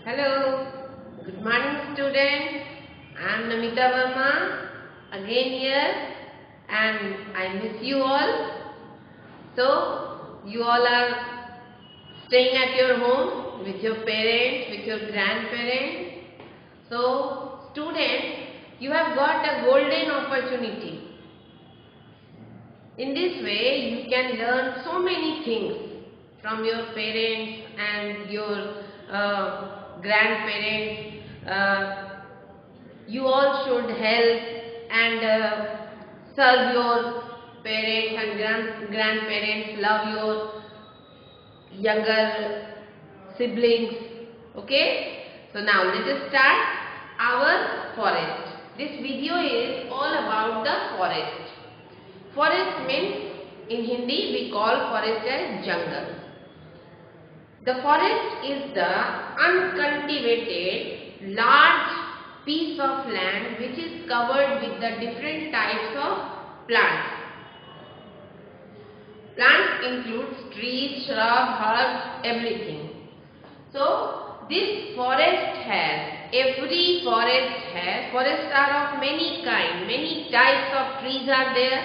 Hello, good morning students. I am Namita Verma again here and I miss you all. So, you all are staying at your home with your parents, with your grandparents. So, students, you have got a golden opportunity. In this way, you can learn so many things from your parents and your grandparents. You all should help and serve your parents and grandparents, love your younger siblings. Okay? So now let us start our forest. This video is all about the forest. Forest means in Hindi we call forest as jungle. The forest is the uncultivated large piece of land which is covered with the different types of plants. Plants includes trees, shrubs, herbs, everything. So this forest forests are of many kinds, many types of trees are there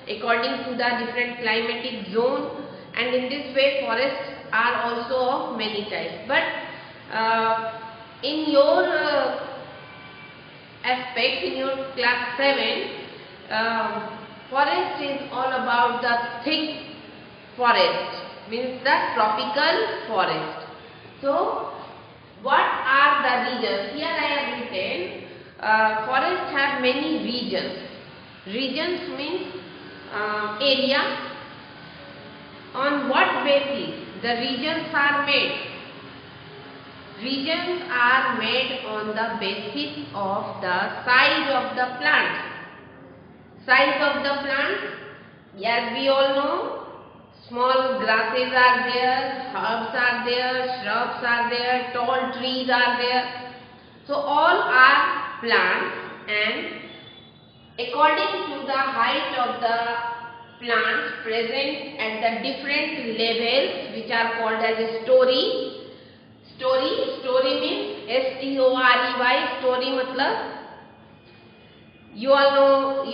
according to the different climatic zone, and in this way forests are also of many types. But in your aspect, in your class 7, forest is all about the thick forest, means the tropical forest. So what are the regions? Here I have written forests have many regions. Regions means area. On what basis the regions are made? Regions are made on the basis of the size of the plant. Size of the plant, as we all know, small grasses are there, herbs are there, shrubs are there, tall trees are there. So all are plants, and according to the height of the plants present at the different levels, which are called as a story. Story means S-T-O-R-E-Y. Story matlab, you all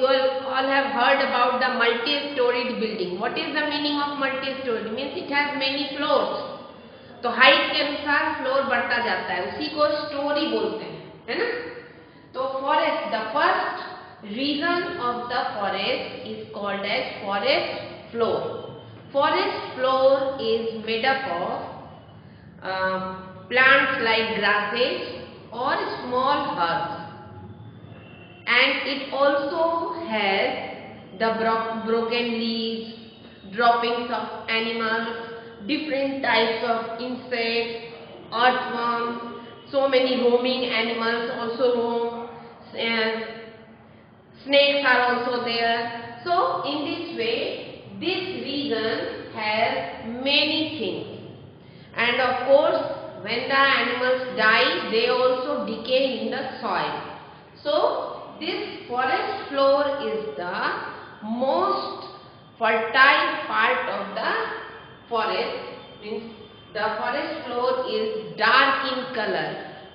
have heard about the multi-storied building. What is the meaning of multi-storied? Means it has many floors. तो height के अनुसार floor बढ़ता जाता है, उसी को story बोलते हैं, है ना? तो forest, the first region of the forest is called as forest floor. Forest floor is made up of plants like grasses or small herbs, and it also has the broken leaves, droppings of animals, different types of insects, earthworms, so many roaming animals also roam, and snakes are also there. So in this way, this region has many things, and of course when the animals die, they also decay in the soil. So this forest floor is the most fertile part of the forest. Means the forest floor is dark in color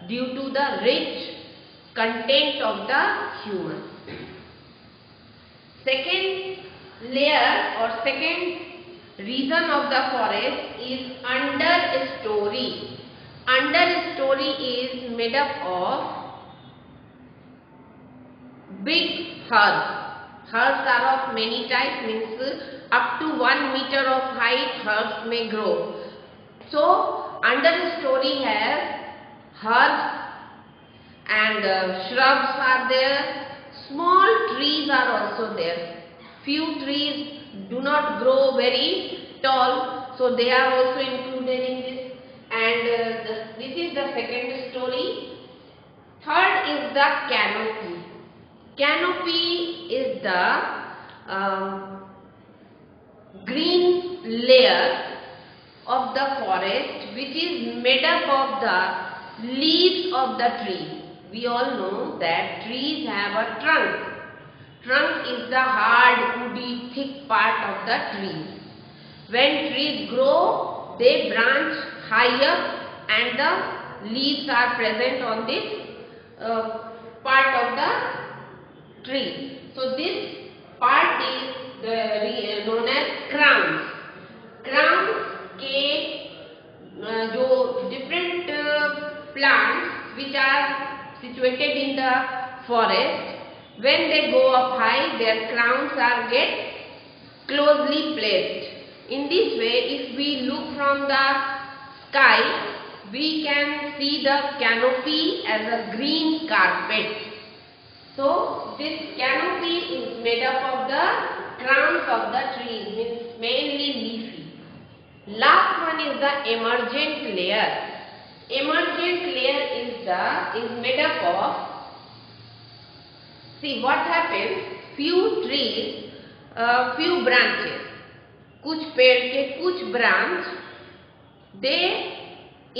due to the rich content of the humus. Second layer or second region of the forest is understory. Understory is made up of big herbs. Herbs are of many types, means up to 1 meter of height herbs may grow. So understory has herbs and shrubs are there. Small trees are also there. Few trees do not grow very tall, so they are also included in this. And this is the second story. Third is the canopy. Canopy is the green layer of the forest which is made up of the leaves of the tree. We all know that trees have a trunk. Trunk is the hard, woody, thick part of the tree. When trees grow, they branch high up and the leaves are present on this part of the tree. So this part is known as crowns. Crowns के जो different plants which are situated in the forest, when they go up high, their crowns are get closely placed. In this way, if we look from the sky, we can see the canopy as a green carpet. So this canopy is made up of the crowns of the trees, means mainly leafy. Last one is the emergent layer. Emergent layer is made up of, see what happens, few trees, few branches, कुछ पेड़ के कुछ branch they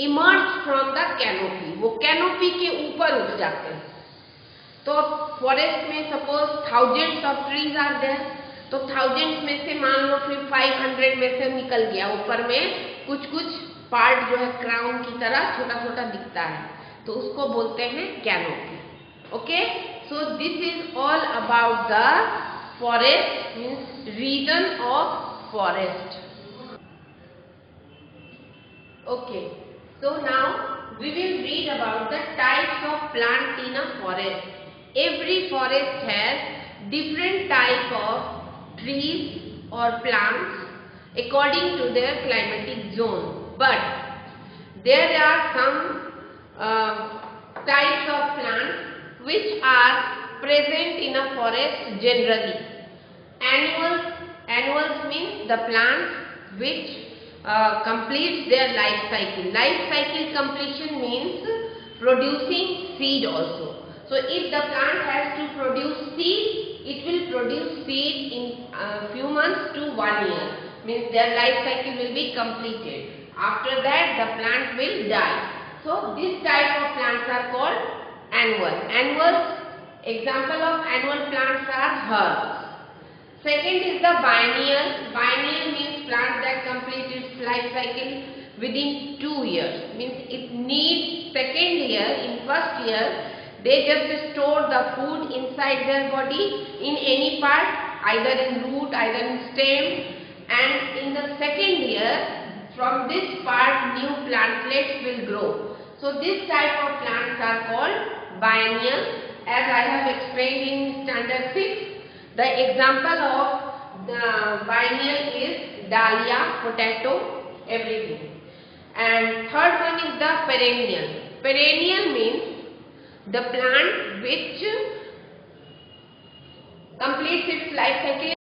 emerge from the canopy, वो canopy के ऊपर उठ जाते हैं. तो फॉरेस्ट में suppose thousands of trees are there, तो थाउजेंड्स में से मान लो फिर 500 में से निकल गया, ऊपर में कुछ कुछ पार्ट जो है क्राउन की तरह छोटा छोटा दिखता है, तो उसको बोलते हैं canopy. Okay, so this is all about the forest, means region of forest. Okay, so now we will read about the types of plants in a forest. Every forest has different type of trees or plants according to their climatic zone, but there are some types of plants which are present in a forest generally. Annuals means the plants which completes their life cycle. Life cycle completion means producing seed also. So if the plant has to produce seed, it will produce seed in few months to 1 year. Means their life cycle will be completed. After that the plant will die. So this type of plants are called annual. Example of annual plants are herbs. Second is the biennial. Biennial means plant that complete its life cycle within 2 years. Means it needs second year. In first year, they just store the food inside their body in any part, either in root, either in stem. And in the second year, from this part, new plantlets will grow. So this type of plants are called biennial, as I have explained in standard 6. The example of the biennial is dahlia, potato, everything. And third one is the perennial. Perennial means the plant which completes its life cycle